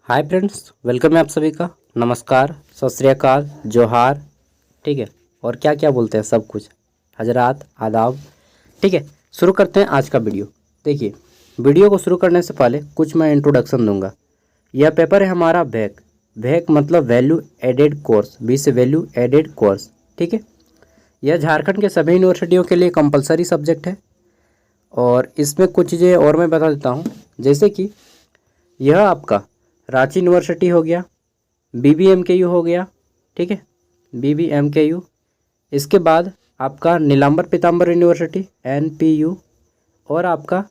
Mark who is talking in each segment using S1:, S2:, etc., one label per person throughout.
S1: Hi friends, welcome है आप सभी का। नमस्कार, सत श्री अकाल, जोहार। ठीक है, और क्या क्या बोलते हैं सब कुछ, हजरात, आदाब। ठीक है, शुरू करते हैं आज का वीडियो। देखिए, वीडियो को शुरू करने से पहले कुछ मैं इंट्रोडक्शन दूंगा। यह पेपर है हमारा वैक। वैक मतलब वैल्यू एडेड कोर्स, बी से वैल्यू एडेड कोर्स। ठीक है, यह झारखंड के सभी यूनिवर्सिटियों के लिए कंपलसरी सब्जेक्ट है। और इसमें कुछ चीज़ें और मैं बता देता हूँ, जैसे कि यह आपका रांची यूनिवर्सिटी हो गया, BBMKU हो गया। ठीक है, BBMKU। इसके बाद आपका नीलांबर पीताम्बर यूनिवर्सिटी NPU, और आपका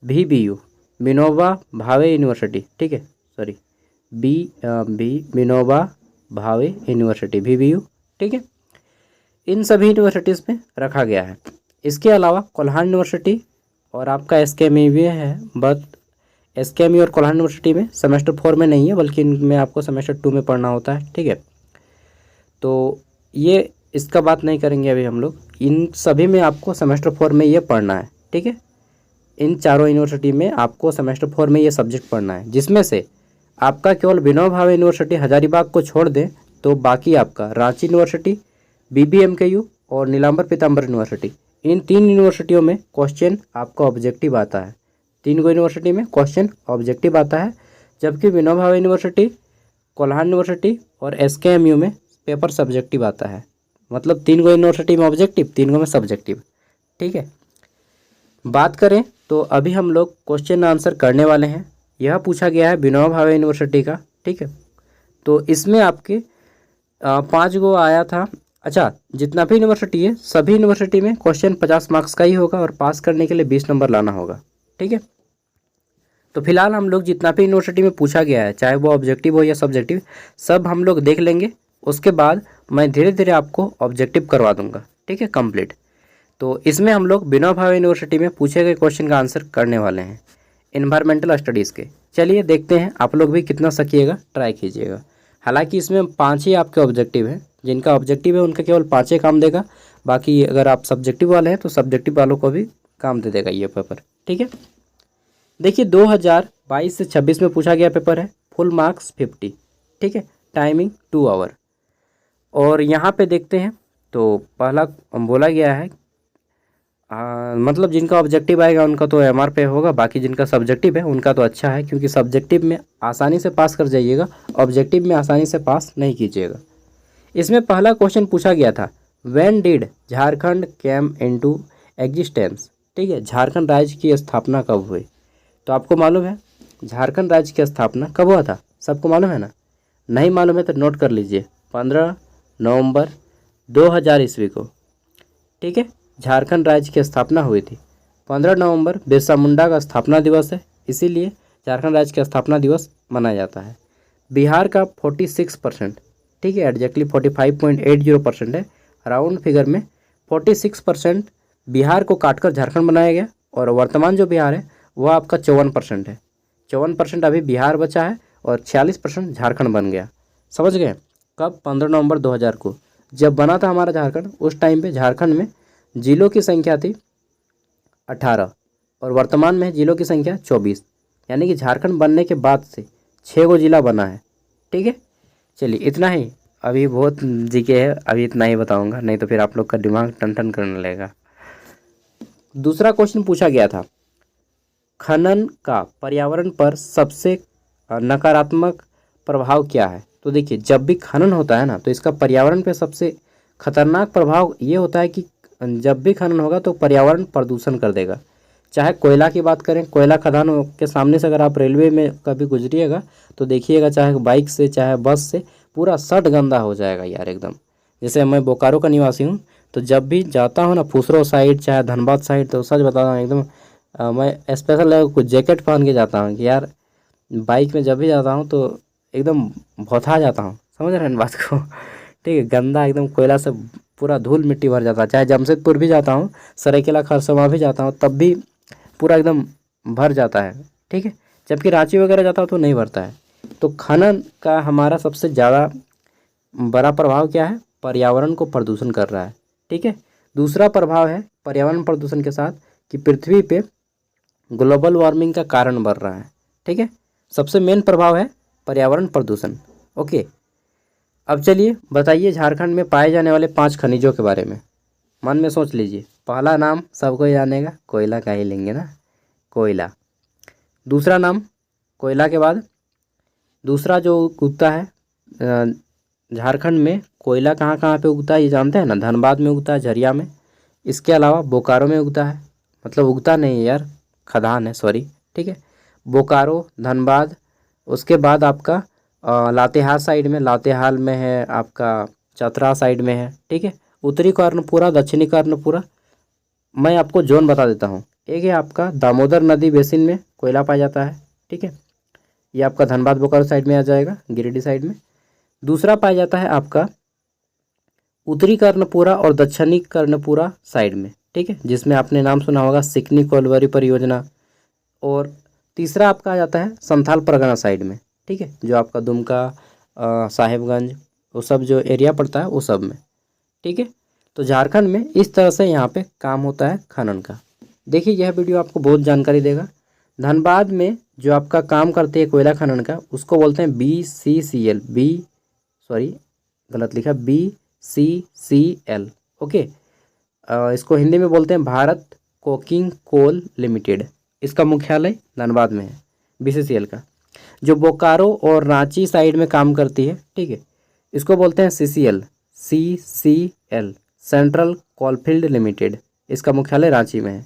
S1: VBU विनोबा भावे यूनिवर्सिटी। ठीक है, sorry, Vinoba Bhave university VBU। ठीक है, इन सभी यूनिवर्सिटीज़ में रखा गया है। इसके अलावा कोल्हान यूनिवर्सिटी और आपका SKMU भी है, बट SKMU और कोल्हान यूनिवर्सिटी में सेमेस्टर 4 में नहीं है, बल्कि इनमें आपको सेमेस्टर 2 में पढ़ना होता है। ठीक है, तो ये इसका बात नहीं करेंगे अभी हम लोग। इन सभी में आपको सेमेस्टर 4 में ये पढ़ना है। ठीक है, इन चारों यूनिवर्सिटी में आपको सेमेस्टर 4 में ये सब्जेक्ट पढ़ना है, जिसमें से आपका केवल विनोबा भावे यूनिवर्सिटी हजारीबाग को छोड़ दें तो बाकी आपका रांची यूनिवर्सिटी, BBMKU और नीलांबर पीताम्बर यूनिवर्सिटी, इन तीन यूनिवर्सिटियों में क्वेश्चन आपका ऑब्जेक्टिव आता है। तीन को यूनिवर्सिटी में क्वेश्चन ऑब्जेक्टिव आता है, जबकि विनोबा भावे यूनिवर्सिटी, कोल्हान यूनिवर्सिटी और SKMU में पेपर सब्जेक्टिव आता है। मतलब तीन को यूनिवर्सिटी में ऑब्जेक्टिव, तीन को में सब्जेक्टिव। ठीक है, बात करें तो अभी हम लोग क्वेश्चन आंसर करने वाले हैं। यह पूछा गया है विनोबा भावे यूनिवर्सिटी का। ठीक है, तो इसमें आपके 5 गो आया था। अच्छा, जितना भी यूनिवर्सिटी है सभी यूनिवर्सिटी में क्वेश्चन 50 मार्क्स का ही होगा और पास करने के लिए 20 नंबर लाना होगा। ठीक है, तो फिलहाल हम लोग जितना भी यूनिवर्सिटी में पूछा गया है, चाहे वो ऑब्जेक्टिव हो या सब्जेक्टिव, सब हम लोग देख लेंगे। उसके बाद मैं धीरे धीरे आपको ऑब्जेक्टिव करवा दूंगा। ठीक है, कंप्लीट। तो इसमें हम लोग विनोबा भावे यूनिवर्सिटी में पूछे गए क्वेश्चन का आंसर करने वाले हैं, इन्वायरमेंटल स्टडीज़ के। चलिए देखते हैं, आप लोग भी कितना सकिएगा, ट्राई कीजिएगा। हालांकि इसमें 5 ही आपके ऑब्जेक्टिव हैं। जिनका ऑब्जेक्टिव है उनका केवल 5 ही काम देगा। बाकी अगर आप सब्जेक्टिव वाले हैं तो सब्जेक्टिव वालों को भी काम दे देगा ये पेपर। ठीक है, देखिए 2022 से 26 में पूछा गया पेपर है। Full marks 50। ठीक है, टाइमिंग 2 आवर। और यहाँ पे देखते हैं तो पहला बोला गया है, मतलब जिनका ऑब्जेक्टिव आएगा उनका तो MR पे होगा, बाकी जिनका सब्जेक्टिव है उनका तो अच्छा है, क्योंकि सब्जेक्टिव में आसानी से पास कर जाइएगा, ऑब्जेक्टिव में आसानी से पास नहीं कीजिएगा। इसमें पहला क्वेश्चन पूछा गया था, when did Jharkhand came into existence. ठीक है, झारखंड राज्य की स्थापना कब हुई। तो आपको मालूम है झारखंड राज्य की स्थापना कब हुआ था, सबको मालूम है ना। नहीं मालूम है तो नोट कर लीजिए, 15 नवंबर 2000 ईस्वी को। ठीक है, झारखंड राज्य की स्थापना हुई थी। 15 नवंबर बिरसा मुंडा का स्थापना दिवस है, इसीलिए झारखंड राज्य का स्थापना दिवस मनाया जाता है। बिहार का 46%, ठीक है, एग्जैक्टली 45.80% है। राउंड फिगर में 46% बिहार को काटकर झारखंड बनाया गया, और वर्तमान जो बिहार है वह आपका 54% है। 54% अभी बिहार बचा है और 46% झारखंड बन गया। समझ गए। कब, 15 नवंबर 2000 को जब बना था हमारा झारखंड। उस टाइम पे झारखंड में जिलों की संख्या थी 18 और वर्तमान में जिलों की संख्या 24, यानी कि झारखंड बनने के बाद से 6 गो जिला बना है। ठीक है, चलिए इतना ही। अभी बहुत जीके है, अभी इतना ही बताऊंगा, नहीं तो फिर आप लोग का दिमाग टन टन करने लगेगा। दूसरा क्वेश्चन पूछा गया था, खनन का पर्यावरण पर सबसे नकारात्मक प्रभाव क्या है। तो देखिए, जब भी खनन होता है ना तो इसका पर्यावरण पे सबसे खतरनाक प्रभाव ये होता है कि जब भी खनन होगा तो पर्यावरण प्रदूषण कर देगा। चाहे कोयला की बात करें, कोयला खदान के सामने से अगर आप रेलवे में कभी गुजरिएगा तो देखिएगा, चाहे बाइक से चाहे बस से, पूरा सट गंदा हो जाएगा यार एकदम। जैसे मैं बोकारो का निवासी हूँ, तो जब भी जाता हूँ ना फुसरो साइड चाहे धनबाद साइड, तो सच बता रहा हूँ एकदम मैं स्पेशल कुछ जैकेट पहन के जाता हूँ कि यार बाइक में जब भी जाता हूँ तो एकदम भौथा जाता हूँ। समझ रहे हैं बात को। ठीक है, गंदा एकदम कोयला से पूरा धूल मिट्टी भर जाता है। चाहे जमशेदपुर भी जाता हूँ, सरायकेला खरसावां भी जाता हूँ, तब भी पूरा एकदम भर जाता है। ठीक है, जबकि रांची वगैरह जाता हूँ तो नहीं भरता है। तो खनन का हमारा सबसे ज़्यादा बड़ा प्रभाव क्या है, पर्यावरण को प्रदूषण कर रहा है। ठीक है, दूसरा प्रभाव है पर्यावरण प्रदूषण के साथ कि पृथ्वी पे ग्लोबल वार्मिंग का कारण बढ़ रहा है। ठीक है, सबसे मेन प्रभाव है पर्यावरण प्रदूषण। ओके, अब चलिए बताइए झारखंड में पाए जाने वाले 5 खनिजों के बारे में। मन में सोच लीजिए। पहला नाम सबको जानेगा, कोयला का ही लेंगे ना, कोयला। दूसरा नाम कोयला के बाद दूसरा जो उगता है झारखंड में, कोयला कहाँ कहाँ पे उगता है ये जानते हैं ना? धनबाद में उगता है, झरिया में। इसके अलावा बोकारो में उगता है, मतलब उगता नहीं है यार, खदान है, सॉरी, ठीक है। बोकारो, धनबाद, उसके बाद आपका लातेहार साइड में, लातेहार में है आपका, चतरा साइड में है, ठीक है। उत्तरी कर्णपुरा, दक्षिणी कर्णपुरा। मैं आपको जोन बता देता हूँ। एक है आपका दामोदर नदी बेसिन में कोयला पाया जाता है, ठीक है। ये आपका धनबाद बोकारो साइड में आ जाएगा, गिरिडीह साइड में। दूसरा पाया जाता है आपका उत्तरी कर्णपुरा और दक्षिणी कर्णपुरा साइड में, ठीक है, जिसमें आपने नाम सुना होगा सिकनी कोलवरी परियोजना। और तीसरा आपका आ जाता है संथाल परगना साइड में, ठीक है, जो आपका दुमका, साहिबगंज, वो सब जो एरिया पड़ता है वो सब में, ठीक है। तो झारखंड में इस तरह से यहाँ पे काम होता है खनन का। देखिए यह वीडियो आपको बहुत जानकारी देगा। धनबाद में जो आपका काम करते हैं कोयला खनन का, उसको बोलते हैं BCCL, गलत लिखा, BCCL, ओके। इसको हिंदी में बोलते हैं भारत कोकिंग कोल लिमिटेड। इसका मुख्यालय धनबाद में है, BCCL का। जो बोकारो और रांची साइड में काम करती है, ठीक है, इसको बोलते हैं CCL, सेंट्रल कोलफील्ड लिमिटेड। इसका मुख्यालय रांची में है।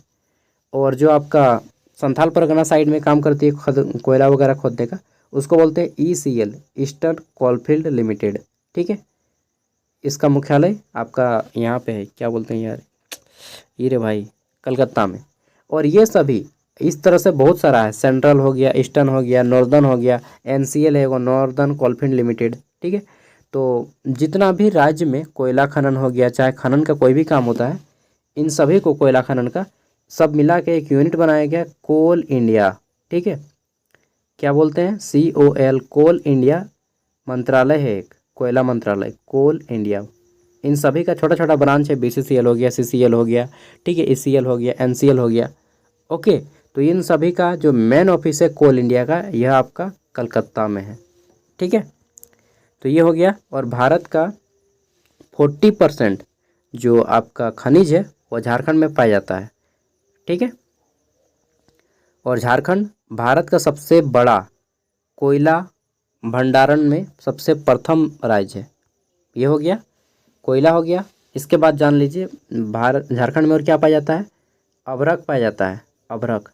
S1: और जो आपका संथाल परगना साइड में काम करती है कोयला वगैरह खोदने का, उसको बोलते हैं ECL, ईस्टर्न कोलफील्ड लिमिटेड, ठीक है। इसका मुख्यालय आपका यहाँ पे है, क्या बोलते हैं यार, ये रे भाई, कलकत्ता में। और ये सभी इस तरह से बहुत सारा है, सेंट्रल हो गया, ईस्टर्न हो गया, नॉर्दर्न हो गया, NCL है वो नॉर्दर्न कोलफील्ड लिमिटेड, ठीक है। तो जितना भी राज्य में कोयला खनन हो गया, चाहे खनन का कोई भी काम होता है, इन सभी को कोयला खनन का सब मिला के एक यूनिट बनाया गया, कोल इंडिया, ठीक है। क्या बोलते हैं? COL, कोल इंडिया मंत्रालय है एक, कोयला मंत्रालय, कोल इंडिया। इन सभी का छोटा छोटा ब्रांच है, BCCL हो गया, CCL हो गया, ठीक है, ECL हो गया, NCL हो गया, ओके। तो इन सभी का जो मेन ऑफिस है कोल इंडिया का, यह आपका कलकत्ता में है, ठीक है। तो ये हो गया। और भारत का 40% जो आपका खनिज है वो झारखंड में पाया जाता है, ठीक है। और झारखंड भारत का सबसे बड़ा कोयला भंडारण में सबसे प्रथम राज्य है। ये हो गया, कोयला हो गया। इसके बाद जान लीजिए झारखंड में और क्या पाया जाता है? अभ्रक पाया जाता है, अभ्रक,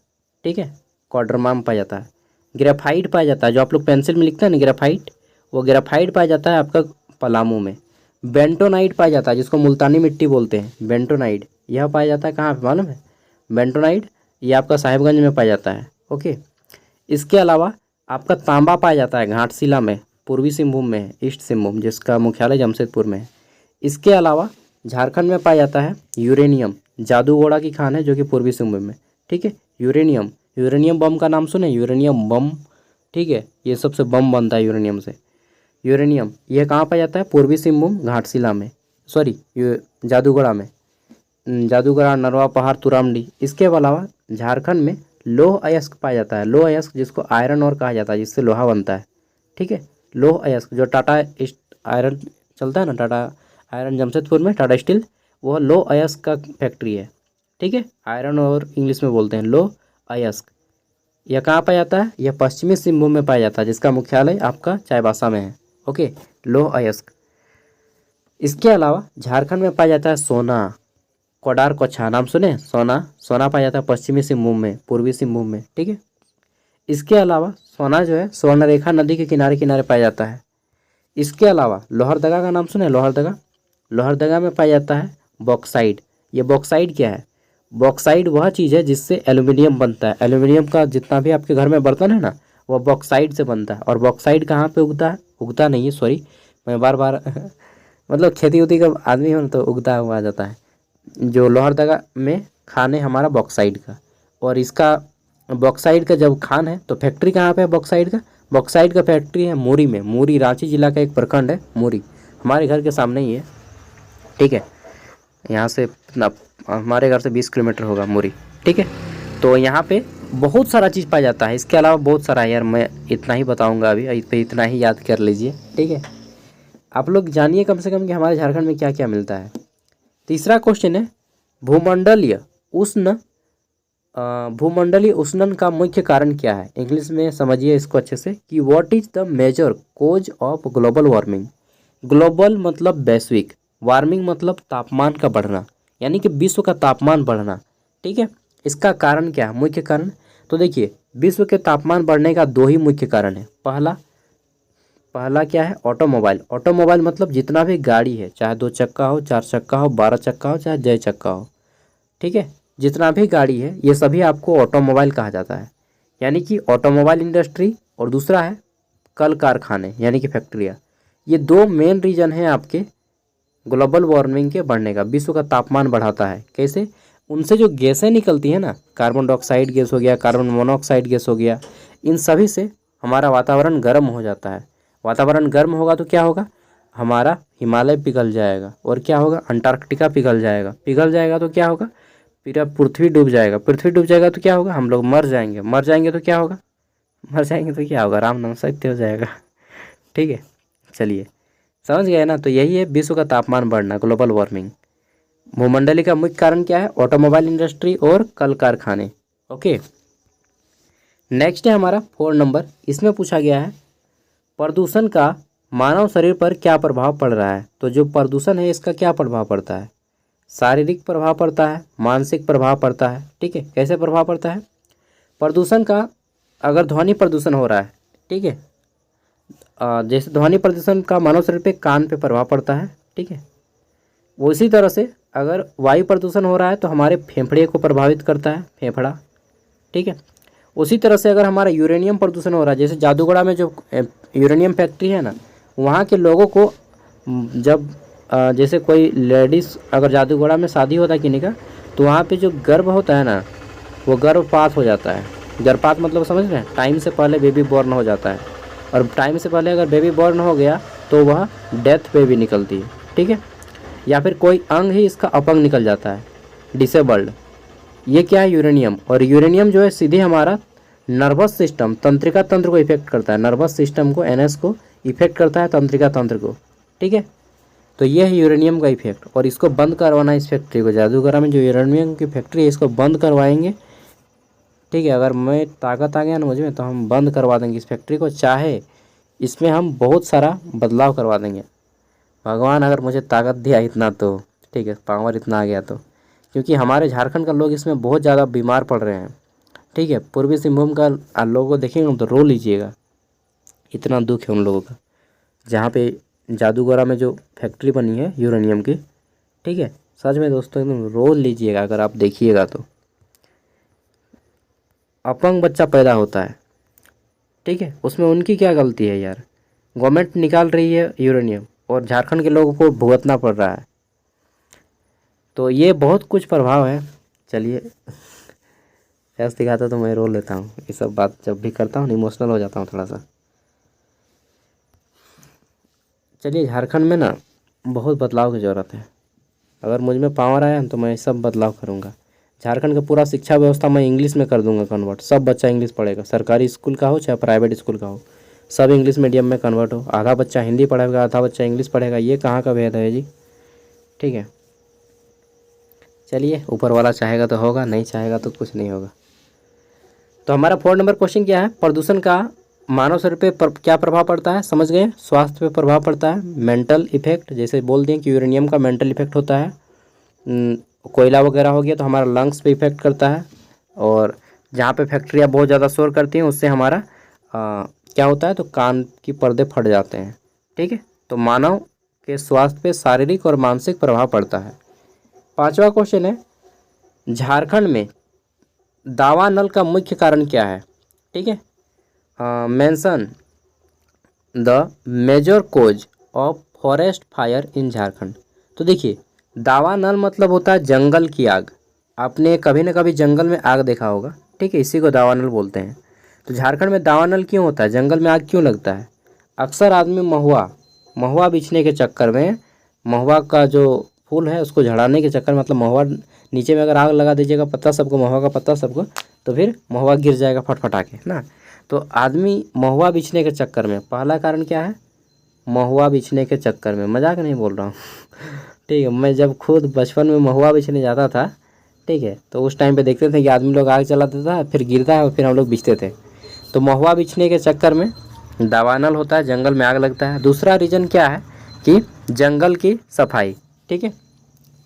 S1: ठीक है, क्वाड्रमाम पाया जाता है। ग्रेफाइट पाया जाता है, जो आप लोग पेंसिल में लिखते हैं ना ग्रेफाइट, वो ग्रेफाइट पाया जाता है आपका पलामू में। बेंटोनाइट पाया जाता है, जिसको मुल्तानी मिट्टी बोलते हैं, बेंटोनाइट, यह पाया जाता है कहाँ पे मालूम है? बेंटोनाइट ये आपका साहिबगंज में पाया जाता है, ओके। इसके अलावा आपका तांबा पाया जाता है घाटशिला में, पूर्वी सिंहभूम में है, ईस्ट सिंहभूम, जिसका मुख्यालय जमशेदपुर में है। इसके अलावा झारखंड में पाया जाता है यूरेनियम, जादूगोड़ा की खान है जो कि पूर्वी सिंहभूम में, ठीक है। यूरेनियम बम का नाम सुने? यूरेनियम बम, ठीक है, ये सबसे बम बनता है यूरेनियम से। यूरेनियम यह कहाँ पाया जाता है? पूर्वी सिंहभूम, घाटशिला में, सॉरी जादूगोड़ा में, जादूगरा, नरवा पहाड़, तुरामडी। इसके अलावा झारखंड में लोह अयस्क पाया जाता है, लोह अयस्क जिसको आयरन और कहा जाता है, जिससे लोहा बनता है, ठीक है। लोह अयस्क जो टाटा आयरन चलता है ना, टाटा आयरन जमशेदपुर में, टाटा स्टील, वह लोह अयस्क का फैक्ट्री है, ठीक है। आयरन और इंग्लिश में बोलते हैं लोह अयस्क। यह कहाँ पाया जाता है? यह पश्चिमी सिंहभूम में पाया जाता है, जिसका मुख्यालय आपका चाईबासा में है, ओके, लोह अयस्क। इसके अलावा झारखंड में पाया जाता है सोना, कोडार कोच्छा, नाम सुने? सोना पाया जाता है पश्चिमी सिंहभूम में, पूर्वी सिंहभूम में, ठीक है। इसके अलावा सोना जो है स्वर्णरेखा नदी के किनारे किनारे पाया जाता है। इसके अलावा लोहरदगा का नाम सुने? लोहरदगा में पाया जाता है बॉक्साइड। ये बॉक्साइड क्या है? बॉक्साइड वह चीज़ है जिससे एल्यूमिनियम बनता है। एल्यूमिनियम का जितना भी आपके घर में बर्तन है ना, वह बॉक्साइड से बनता है। और बॉक्साइड कहाँ पे उगता है? उगता नहीं है, सॉरी, मैं बार बार मतलब खेती उती का आदमी हो ना, तो उगता हुआ आ जाता है। जो लोहरदगा में खान है हमारा बॉक्साइड का। और इसका बॉक्साइड का जब खान है तो फैक्ट्री कहाँ पे है बॉक्साइड का? बॉक्साइड का फैक्ट्री है मूरी में। मूरी रांची जिला का एक प्रखंड है, मूरी हमारे घर के सामने ही है, ठीक है। यहाँ से हमारे घर से 20 किलोमीटर होगा मूरी, ठीक है। तो यहाँ पे बहुत सारा चीज़ पाया जाता है, इसके अलावा बहुत सारा है यार, मैं इतना ही बताऊंगा अभी, इस पे इतना ही याद कर लीजिए, ठीक है। आप लोग जानिए कम से कम कि हमारे झारखंड में क्या क्या मिलता है। तीसरा क्वेश्चन है भूमंडलीय उष्ण भूमंडलीय उष्णन का मुख्य कारण क्या है। इंग्लिश में समझिए इसको अच्छे से कि what is the major cause of global warming. Global मतलब वैश्विक, वार्मिंग मतलब तापमान का बढ़ना, यानी कि विश्व का तापमान बढ़ना, ठीक है। इसका कारण क्या है, मुख्य कारण। तो देखिए विश्व के तापमान बढ़ने का दो ही मुख्य कारण है। पहला क्या है, ऑटोमोबाइल। ऑटोमोबाइल मतलब जितना भी गाड़ी है, चाहे 2 चक्का हो, 4 चक्का हो, 12 चक्का हो, चाहे जय चक्का हो, ठीक है, जितना भी गाड़ी है ये सभी आपको ऑटोमोबाइल कहा जाता है, यानी कि ऑटोमोबाइल इंडस्ट्री। और दूसरा है कल कारखाने यानी कि फैक्ट्रियाँ। ये दो मेन रीज़न हैं आपके ग्लोबल वार्मिंग के बढ़ने का। विश्व का तापमान बढ़ाता है कैसे, उनसे जो गैसें निकलती हैं ना, कार्बन डाइऑक्साइड गैस हो गया, कार्बन मोनोऑक्साइड गैस हो गया, इन सभी से हमारा वातावरण गर्म हो जाता है। वातावरण गर्म होगा तो क्या होगा, हमारा हिमालय पिघल जाएगा, और क्या होगा, अंटार्कटिका पिघल जाएगा। पिघल जाएगा तो क्या होगा, फिर अब पृथ्वी डूब जाएगा। पृथ्वी डूब जाएगा तो क्या होगा, हम लोग मर जाएंगे। मर जाएंगे तो क्या होगा, मर जाएंगे तो क्या होगा, राम नाम सत्य हो जाएगा, ठीक है। चलिए समझ गए ना। तो यही है विश्व का तापमान बढ़ना, ग्लोबल वार्मिंग। भूमंडलीय का मुख्य कारण क्या है, ऑटोमोबाइल इंडस्ट्री और कल कारखाने। ओके, नेक्स्ट है हमारा 4 नंबर। इसमें पूछा गया है प्रदूषण का मानव शरीर पर क्या प्रभाव पड़ रहा है। तो जो प्रदूषण है इसका क्या प्रभाव पड़ता है, शारीरिक प्रभाव पड़ता है, मानसिक प्रभाव पड़ता है, ठीक है। कैसे प्रभाव पड़ता है, प्रदूषण का अगर ध्वनि प्रदूषण हो रहा है, ठीक है, जैसे ध्वनि प्रदूषण का मानव शरीर पे कान पे प्रभाव पड़ता है, ठीक है। उसी तरह से अगर वायु प्रदूषण हो रहा है तो हमारे फेफड़े को प्रभावित करता है, फेफड़ा, ठीक है। उसी तरह से अगर हमारा यूरेनियम प्रदूषण हो रहा है, जैसे जादूगढ़ा में जो यूरेनियम फैक्ट्री है ना, वहाँ के लोगों को जब जैसे कोई लेडीज़ अगर जादूगढ़ा में शादी होता है किसी का, तो वहाँ पे जो गर्भ होता है ना, वो गर्भपात हो जाता है। गर्भपात मतलब समझ रहे हैं, टाइम से पहले बेबी बॉर्न हो जाता है, और टाइम से पहले अगर बेबी बॉर्न हो गया तो वह डेथ बेबी निकलती है, ठीक है। या फिर कोई अंग ही इसका अपंग निकल जाता है, डिसेबल्ड। ये क्या है, यूरेनियम। और यूरेनियम जो है सीधे हमारा नर्वस सिस्टम, तंत्रिका तंत्र को इफेक्ट करता है। नर्वस सिस्टम को, एनएस को इफेक्ट करता है, तंत्रिका तंत्र को, ठीक है। तो ये है यूरेनियम का इफेक्ट, और इसको बंद करवाना इस फैक्ट्री को। जादूगरा में जो यूरेनियम की फैक्ट्री है इसको बंद करवाएंगे, ठीक है। अगर मैं ताकत आ गया ना मुझ में तो हम बंद करवा देंगे इस फैक्ट्री को, चाहे इसमें हम बहुत सारा बदलाव करवा देंगे। भगवान अगर मुझे ताकत दिया इतना तो, ठीक है, पावर इतना आ गया तो। क्योंकि हमारे झारखंड का लोग इसमें बहुत ज़्यादा बीमार पड़ रहे हैं, ठीक है। पूर्वी सिंहभूम का लोगों को देखेंगे तो रो लीजिएगा, इतना दुख है उन लोगों का। जहाँ पे जादूगोरा में जो फैक्ट्री बनी है यूरेनियम की, ठीक है, सच में दोस्तों एकदम रो लीजिएगा अगर आप देखिएगा तो। अपंग बच्चा पैदा होता है, ठीक है, उसमें उनकी क्या गलती है यार। गवर्नमेंट निकाल रही है यूरेनियम और झारखंड के लोगों को भुगतना पड़ रहा है। तो ये बहुत कुछ प्रभाव है। चलिए ऐसा दिखाता तो मैं रो लेता हूँ, ये सब बात जब भी करता हूँ इमोशनल हो जाता हूँ थोड़ा सा। चलिए झारखंड में ना बहुत बदलाव की ज़रूरत है। अगर मुझ में पावर आया तो मैं सब बदलाव करूँगा। झारखंड का पूरा शिक्षा व्यवस्था मैं इंग्लिश में कर दूंगा कन्वर्ट। सब बच्चा इंग्लिश पढ़ेगा, सरकारी स्कूल का हो चाहे प्राइवेट स्कूल का हो, सब इंग्लिश मीडियम में कन्वर्ट हो। आधा बच्चा हिंदी पढ़ेगा, आधा बच्चा इंग्लिश पढ़ेगा। ये कहाँ का भेद है जी, ठीक है। चलिए ऊपर वाला चाहेगा तो होगा, नहीं चाहेगा तो कुछ नहीं होगा। तो हमारा 4 नंबर क्वेश्चन क्या है, प्रदूषण का मानव शरीर पे क्या प्रभाव पड़ता है, समझ गए। स्वास्थ्य पे प्रभाव पड़ता है, मेंटल इफेक्ट, जैसे बोल दें कि यूरेनियम का मेंटल इफेक्ट होता है। कोयला वगैरह हो गया तो हमारा लंग्स पे इफेक्ट करता है। और जहाँ पे फैक्ट्रियाँ बहुत ज़्यादा शोर करती हैं उससे हमारा क्या होता है, तो कान की पर्दे फट जाते हैं, ठीक है। तो मानव के स्वास्थ्य पे शारीरिक और मानसिक प्रभाव पड़ता है। 5वां क्वेश्चन है, झारखंड में दावा नल का मुख्य कारण क्या है, ठीक है। Mention the major cause of forest fire in Jharkhand. तो देखिए दावा नल मतलब होता है जंगल की आग। आपने कभी ना कभी जंगल में आग देखा होगा, ठीक है, इसी को दावा नल बोलते हैं। तो झारखंड में दावा नल क्यों होता है, जंगल में आग क्यों लगता है। अक्सर आदमी महुआ बीछने के चक्कर में, महुआ का जो फूल है उसको झड़ाने के चक्कर में, मतलब महुआ नीचे में अगर आग लगा दीजिएगा पत्ता सबको, महुआ का पत्ता सबको, तो फिर महुआ गिर जाएगा फटफटा के ना। तो आदमी महुआ बिछने के चक्कर में, पहला कारण क्या है, महुआ बिछने के चक्कर में, मजाक नहीं बोल रहा हूँ ठीक है। मैं जब खुद बचपन में महुआ बिछने जाता था, ठीक है, तो उस टाइम पे देखते थे कि आदमी लोग आग जला देता है, फिर गिरता है और फिर हम लोग बिछते थे। तो महुआ बिछने के चक्कर में दावानल होता है, जंगल में आग लगता है। दूसरा रीज़न क्या है कि जंगल की सफाई, ठीक है,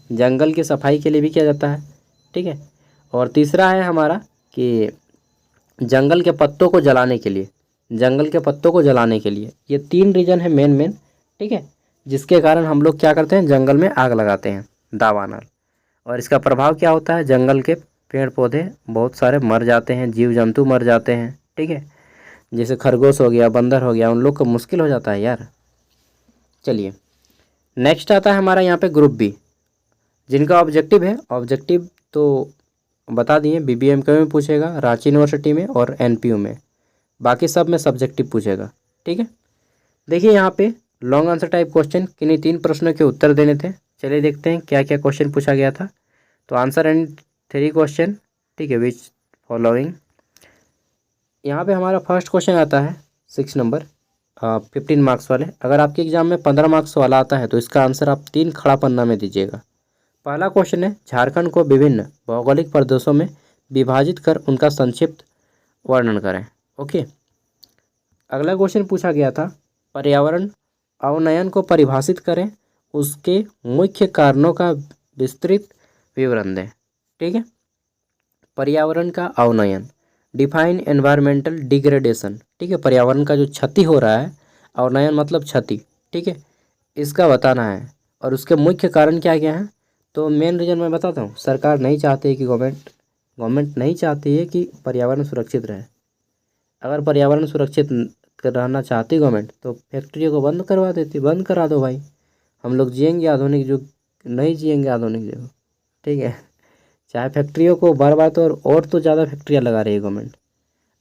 S1: जंगल की सफाई के लिए भी किया जाता है, ठीक है। और तीसरा है हमारा कि जंगल के पत्तों को जलाने के लिए, जंगल के पत्तों को जलाने के लिए। ये 3 रीज़न है मेन, ठीक है, जिसके कारण हम लोग क्या करते हैं, जंगल में आग लगाते हैं, दावानल। और इसका प्रभाव क्या होता है, जंगल के पेड़ पौधे बहुत सारे मर जाते हैं, जीव जंतु मर जाते हैं, ठीक है, जैसे खरगोश हो गया, बंदर हो गया, उन लोग को मुश्किल हो जाता है यार। चलिए नेक्स्ट आता है हमारा यहाँ पे ग्रुप बी, जिनका ऑब्जेक्टिव है, ऑब्जेक्टिव तो बता दिए, BBMK में पूछेगा, रांची यूनिवर्सिटी में और NPU में, बाकी सब में सब्जेक्टिव पूछेगा, ठीक है। देखिए यहाँ पे लॉन्ग आंसर टाइप क्वेश्चन, किन्हीं 3 प्रश्नों के उत्तर देने थे। चलिए देखते हैं क्या क्या क्वेश्चन पूछा गया था। तो आंसर एंड 3 क्वेश्चन, ठीक है, विच फॉलोइंग। यहाँ पे हमारा फर्स्ट क्वेश्चन आता है 6 नंबर 15 मार्क्स वाले। अगर आपके एग्जाम में 15 मार्क्स वाला आता है तो इसका आंसर आप 3 खड़ा पन्ना में दीजिएगा। पहला क्वेश्चन है, झारखंड को विभिन्न भौगोलिक प्रदेशों में विभाजित कर उनका संक्षिप्त वर्णन करें। ओके। अगला क्वेश्चन पूछा गया था, पर्यावरण अवनयन को परिभाषित करें, उसके मुख्य कारणों का विस्तृत विवरण दें, ठीक है। पर्यावरण का अवनयन, डिफाइन एनवायरमेंटल डिग्रेडेशन, ठीक है, पर्यावरण का जो क्षति हो रहा है, अवनयन मतलब क्षति, ठीक है, इसका बताना है। और उसके मुख्य कारण क्या क्या हैं, तो मेन रीज़न मैं बताता हूँ, सरकार नहीं चाहती है कि गवर्नमेंट नहीं चाहती है कि पर्यावरण सुरक्षित रहे। अगर पर्यावरण सुरक्षित रहना चाहती गवर्नमेंट तो फैक्ट्रियों को बंद करवा देती, बंद करा दो भाई, हम लोग जिएंगे आधुनिक युग, नहीं जिएंगे आधुनिक युग, ठीक है। चाहे फैक्ट्रियों को बार बार, तो और तो ज़्यादा फैक्ट्रियाँ लगा रही है गवर्नमेंट।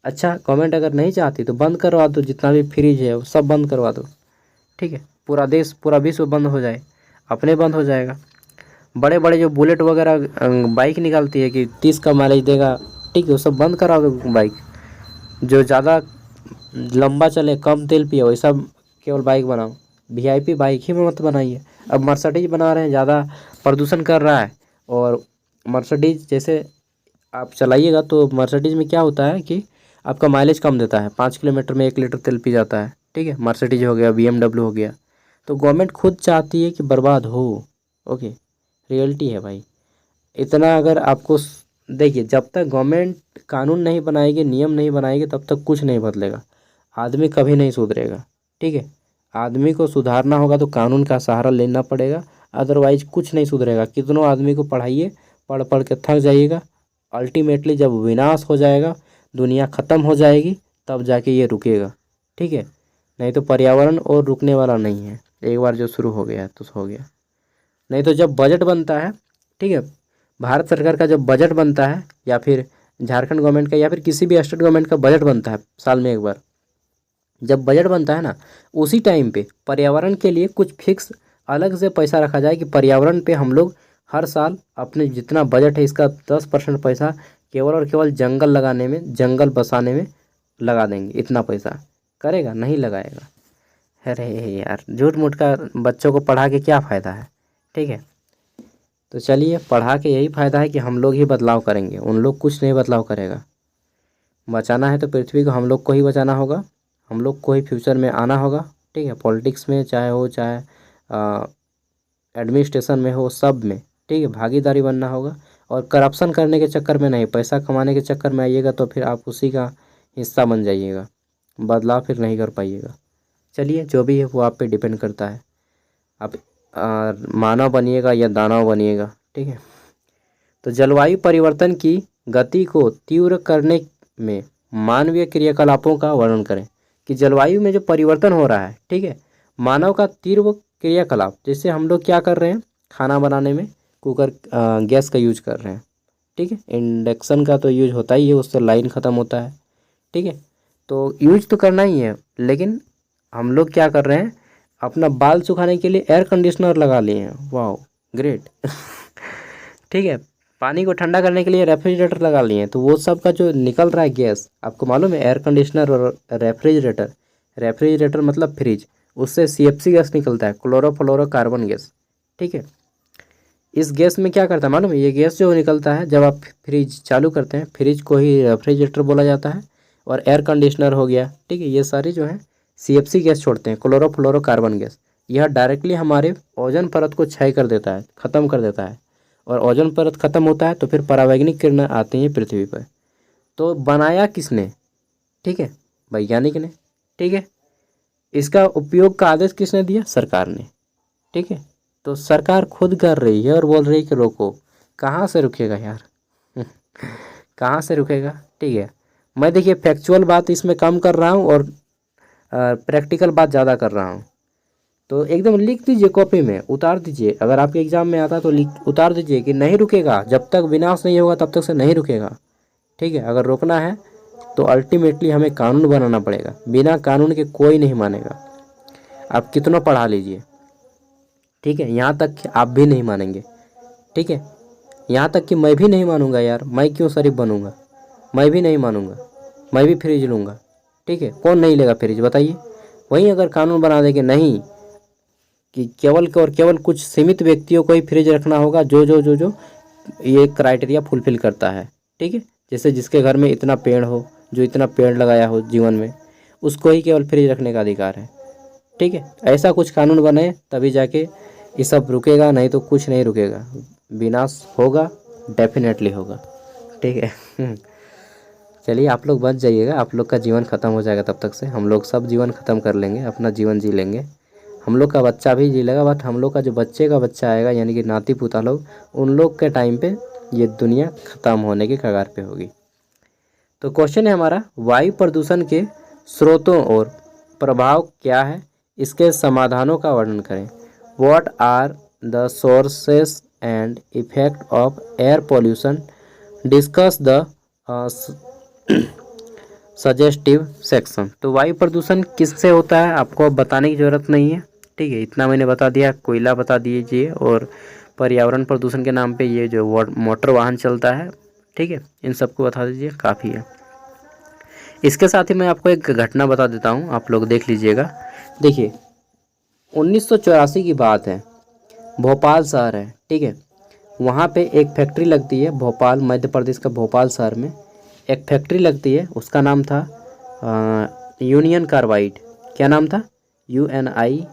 S1: अच्छा, गवर्नमेंट अगर नहीं चाहती तो बंद करवा दो, जितना भी फ्रिज है वो सब बंद करवा दो, ठीक है, पूरा देश पूरा विश्व बंद हो जाए, अपने बंद हो जाएगा। बड़े बड़े जो बुलेट वगैरह बाइक निकालती है कि 30 का माइलेज देगा, ठीक है, वो सब बंद करा दो। बाइक जो ज़्यादा लंबा चले, कम तेल पिए, वैसा केवल बाइक बनाओ। VIP बाइक ही मत बनाइए। अब मर्सिडीज बना रहे हैं, ज़्यादा प्रदूषण कर रहा है। और मर्सिडीज जैसे आप चलाइएगा तो मर्सिडीज में क्या होता है कि आपका माइलेज कम देता है, 5 किलोमीटर में 1 लीटर तेल पी जाता है, ठीक है। मर्सिडीज हो गया, BMW हो गया। तो गवर्नमेंट खुद चाहती है कि बर्बाद हो। ओके, रियलिटी है भाई। इतना अगर आपको देखिए, जब तक गवर्नमेंट कानून नहीं बनाएगी, नियम नहीं बनाएगी, तब तक कुछ नहीं बदलेगा। आदमी कभी नहीं सुधरेगा, ठीक है। आदमी को सुधारना होगा तो कानून का सहारा लेना पड़ेगा, अदरवाइज कुछ नहीं सुधरेगा। कितनों आदमी को पढ़ाइए, पढ़ पढ़ के थक जाइएगा। अल्टीमेटली जब विनाश हो जाएगा, दुनिया ख़त्म हो जाएगी, तब जाके ये रुकेगा, ठीक है। नहीं तो पर्यावरण और रुकने वाला नहीं है, एक बार जो शुरू हो गया तो हो गया। नहीं तो जब बजट बनता है, ठीक है, भारत सरकार का जब बजट बनता है, या फिर झारखंड गवर्नमेंट का, या फिर किसी भी स्टेट गवर्नमेंट का बजट बनता है साल में एक बार, जब बजट बनता है ना, उसी टाइम पे पर्यावरण के लिए कुछ फिक्स अलग से पैसा रखा जाए कि पर्यावरण पे हम लोग हर साल अपने जितना बजट है इसका 10% पैसा केवल और केवल जंगल लगाने में, जंगल बसाने में लगा देंगे। इतना पैसा करेगा, नहीं लगाएगा। अरे यार, झूठ मूठ का बच्चों को पढ़ा के क्या फ़ायदा है, ठीक है। तो चलिए, पढ़ा के यही फ़ायदा है कि हम लोग ही बदलाव करेंगे, उन लोग कुछ नहीं बदलाव करेगा। बचाना है तो पृथ्वी को हम लोग को ही बचाना होगा, हम लोग को ही फ्यूचर में आना होगा, ठीक है। पॉलिटिक्स में चाहे हो, चाहे एडमिनिस्ट्रेशन में हो, सब में, ठीक है, भागीदारी बनना होगा। और करप्शन करने के चक्कर में नहीं, पैसा कमाने के चक्कर में आइएगा तो फिर आप उसी का हिस्सा बन जाइएगा, बदलाव फिर नहीं कर पाइएगा। चलिए, जो भी है वो आप पे डिपेंड करता है, आप मानव बनिएगा या दानव बनिएगा, ठीक है। तो जलवायु परिवर्तन की गति को तीव्र करने में मानवीय क्रियाकलापों का वर्णन करें। कि जलवायु में जो परिवर्तन हो रहा है, ठीक है, मानव का तीव्र क्रियाकलाप, जैसे हम लोग क्या कर रहे हैं, खाना बनाने में कुकर गैस का यूज कर रहे हैं, ठीक है। इंडक्शन का तो यूज होता ही है, उससे लाइन ख़त्म होता है, ठीक है। तो यूज तो करना ही है, लेकिन हम लोग क्या कर रहे हैं, अपना बाल सुखाने के लिए एयर कंडीशनर लगा लिए हैं। वाह, ग्रेट ठीक है। पानी को ठंडा करने के लिए रेफ्रिजरेटर लगा लिए हैं, तो वो सब का जो निकल रहा है गैस, आपको मालूम है एयर कंडीशनर और रेफ्रिजरेटर मतलब फ्रिज, उससे CFC गैस निकलता है, क्लोरोफ्लोरोकार्बन गैस। ठीक है, इस गैस में क्या करता है मालूम है, ये गैस जो निकलता है जब आप फ्रिज चालू करते हैं, फ्रिज को ही रेफ्रिजरेटर बोला जाता है, और एयर कंडीशनर हो गया, ठीक है, ये सारी जो है CFC गैस छोड़ते हैं, क्लोरोफ्लोरोकार्बन गैस। यह डायरेक्टली हमारे ओजोन परत को क्षय कर देता है, ख़त्म कर देता है, और ओजोन परत ख़त्म होता है तो फिर परावैंगनिक किरणें आती हैं पृथ्वी पर। तो बनाया किसने? ठीक है, वैज्ञानिक ने। ठीक है, इसका उपयोग का आदेश किसने दिया? सरकार ने। ठीक है, तो सरकार खुद कर रही है और बोल रही है कि रोको। कहाँ से रुकेगा यार कहाँ से रुकेगा? ठीक है, मैं देखिए फैक्चुअल बात इसमें कम कर रहा हूँ और प्रैक्टिकल बात ज़्यादा कर रहा हूँ। तो एकदम लिख दीजिए, कॉपी में उतार दीजिए, अगर आपके एग्ज़ाम में आता है तो लिख उतार दीजिए कि नहीं रुकेगा, जब तक विनाश नहीं होगा तब तक से नहीं रुकेगा। ठीक है, अगर रोकना है तो अल्टीमेटली हमें कानून बनाना पड़ेगा, बिना कानून के कोई नहीं मानेगा। आप कितना पढ़ा लीजिए, ठीक है, यहाँ तक कि आप भी नहीं मानेंगे। ठीक है, यहाँ तक कि मैं भी नहीं मानूंगा यार, मैं क्यों शरीफ बनूंगा, मैं भी नहीं मानूंगा, मैं भी फ्रिज लूँगा। ठीक है, कौन नहीं लेगा फ्रिज बताइए? वहीं अगर कानून बना दे कि नहीं, कि केवल और केवल कुछ सीमित व्यक्तियों को ही फ्रिज रखना होगा जो जो जो जो ये क्राइटेरिया फुलफिल करता है। ठीक है, जैसे जिसके घर में इतना पेड़ हो, जो इतना पेड़ लगाया हो जीवन में, उसको ही केवल फ्रिज रखने का अधिकार है। ठीक है, ऐसा कुछ कानून बने तभी जाके ये सब रुकेगा, नहीं तो कुछ नहीं रुकेगा। विनाश होगा, डेफिनेटली होगा। ठीक है चलिए, आप लोग बच जाइएगा, आप लोग का जीवन ख़त्म हो जाएगा, तब तक से हम लोग सब जीवन ख़त्म कर लेंगे, अपना जीवन जी लेंगे। हम लोग का बच्चा भी जी लेगा, बट हम लोग का जो बच्चे का बच्चा आएगा, यानी कि नाती पोता लोग, उन लोग के टाइम पे ये दुनिया ख़त्म होने के कगार पे होगी। तो क्वेश्चन है हमारा, वायु प्रदूषण के स्रोतों और प्रभाव क्या है, इसके समाधानों का वर्णन करें। What are the sources and effect of air pollution, discuss the suggestive section. तो वायु प्रदूषण किससे होता है आपको अब बताने की ज़रूरत नहीं है। ठीक है, इतना मैंने बता दिया। कोयला बता दीजिए, और पर्यावरण प्रदूषण के नाम पे ये जो मोटर वाहन चलता है, ठीक है, इन सबको बता दीजिए, काफ़ी है। इसके साथ ही मैं आपको एक घटना बता देता हूँ, आप लोग देख लीजिएगा। देखिए 1984 की बात है, भोपाल शहर है, ठीक है, वहाँ पे एक फैक्ट्री लगती है, भोपाल मध्य प्रदेश का भोपाल शहर में एक फैक्ट्री लगती है, उसका नाम था यूनियन कार्बाइड। क्या नाम था? UNI,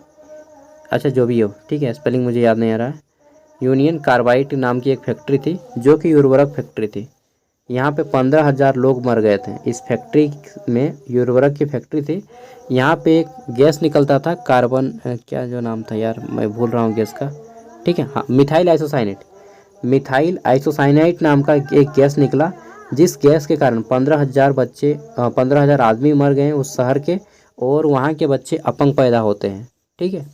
S1: अच्छा जो भी हो, ठीक है, स्पेलिंग मुझे याद नहीं आ रहा है। यूनियन कार्बाइड नाम की एक फैक्ट्री थी, जो कि उर्वरक फैक्ट्री थी। यहाँ पे 15,000 लोग मर गए थे इस फैक्ट्री में, उर्वरक की फैक्ट्री थी। यहाँ पे एक गैस निकलता था, कार्बन क्या जो नाम था यार, मैं भूल रहा हूँ गैस का। ठीक है, हाँ, मिथाइल आइसोसाइनेट नाम का एक गैस निकला, जिस गैस के कारण 15,000 आदमी मर गए उस शहर के, और वहाँ के बच्चे अपंग पैदा होते हैं। ठीक है,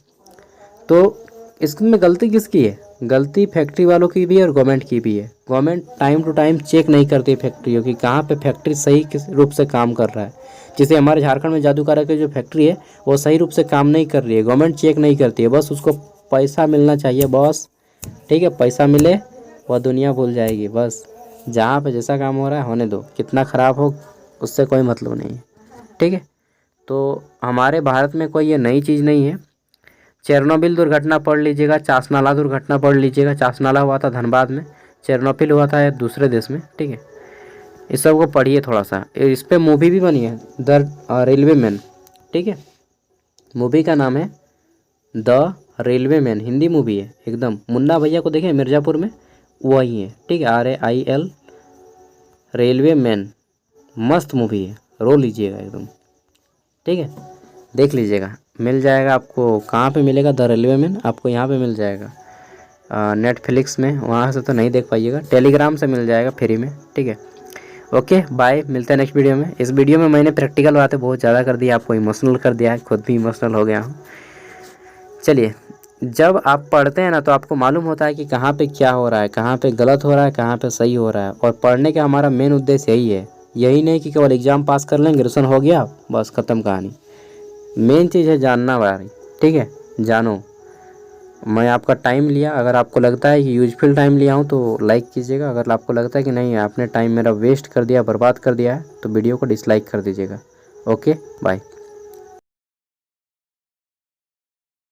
S1: तो इसमें गलती किसकी है? गलती फैक्ट्री वालों की भी है और गवर्नमेंट की भी है। Government time to time check नहीं करती फैक्ट्रियों की, कहाँ पे फैक्ट्री सही किस रूप से काम कर रहा है। जैसे हमारे झारखंड में जादूकारा की जो फैक्ट्री है, वो सही रूप से काम नहीं कर रही है, गवर्नमेंट चेक नहीं करती है, बस उसको पैसा मिलना चाहिए बॉस। ठीक है, पैसा मिले वह दुनिया भूल जाएगी, बस जहाँ पे जैसा काम हो रहा है होने दो, कितना ख़राब हो उससे कोई मतलब नहीं है। ठीक है, तो हमारे भारत में कोई ये नई चीज़ नहीं है। चेरनोबिल दुर्घटना पढ़ लीजिएगा, चासनाला दुर्घटना पढ़ लीजिएगा। चासनाला हुआ था धनबाद में, चेरनोबिल हुआ था दूसरे देश में। ठीक है, इस सब को पढ़िए थोड़ा सा। इस पर मूवी भी बनी है, द रेलवे मैन। ठीक है, मूवी का नाम है the railway man, Hindi movie है एकदम। मुन्ना भैया को देखें मिर्ज़ापुर में, वही है। ठीक है, RAIL, रेलवे मैन, मस्त मूवी है, रो लीजिएगा एकदम। ठीक है, देख लीजिएगा, मिल जाएगा आपको। कहाँ पे मिलेगा? द रेलवे मैन आपको यहाँ पे मिल जाएगा नेटफ्लिक्स में, वहाँ से तो नहीं देख पाइएगा, टेलीग्राम से मिल जाएगा फ्री में। ठीक है, ओके बाय, मिलते हैं नेक्स्ट वीडियो में। इस वीडियो में मैंने प्रैक्टिकल बातें बहुत ज़्यादा कर दी, आपको इमोशनल कर दिया है, खुद भी इमोशनल हो गया हूँ। चलिए, जब आप पढ़ते हैं ना तो आपको मालूम होता है कि कहाँ पे क्या हो रहा है, कहाँ पे गलत हो रहा है, कहाँ पे सही हो रहा है। और पढ़ने का हमारा मेन उद्देश्य यही है, यही नहीं कि केवल एग्ज़ाम पास कर लें, ग्रेजुएशन हो गया बस ख़त्म कहानी। मेन चीज़ है जानना वाली। ठीक है, जानो, मैं आपका टाइम लिया, अगर आपको लगता है कि यूजफुल टाइम लिया हूँ तो लाइक कीजिएगा, अगर आपको लगता है कि नहीं आपने टाइम मेरा वेस्ट कर दिया, बर्बाद कर दिया है, तो वीडियो को डिसलाइक कर दीजिएगा। Okay bye.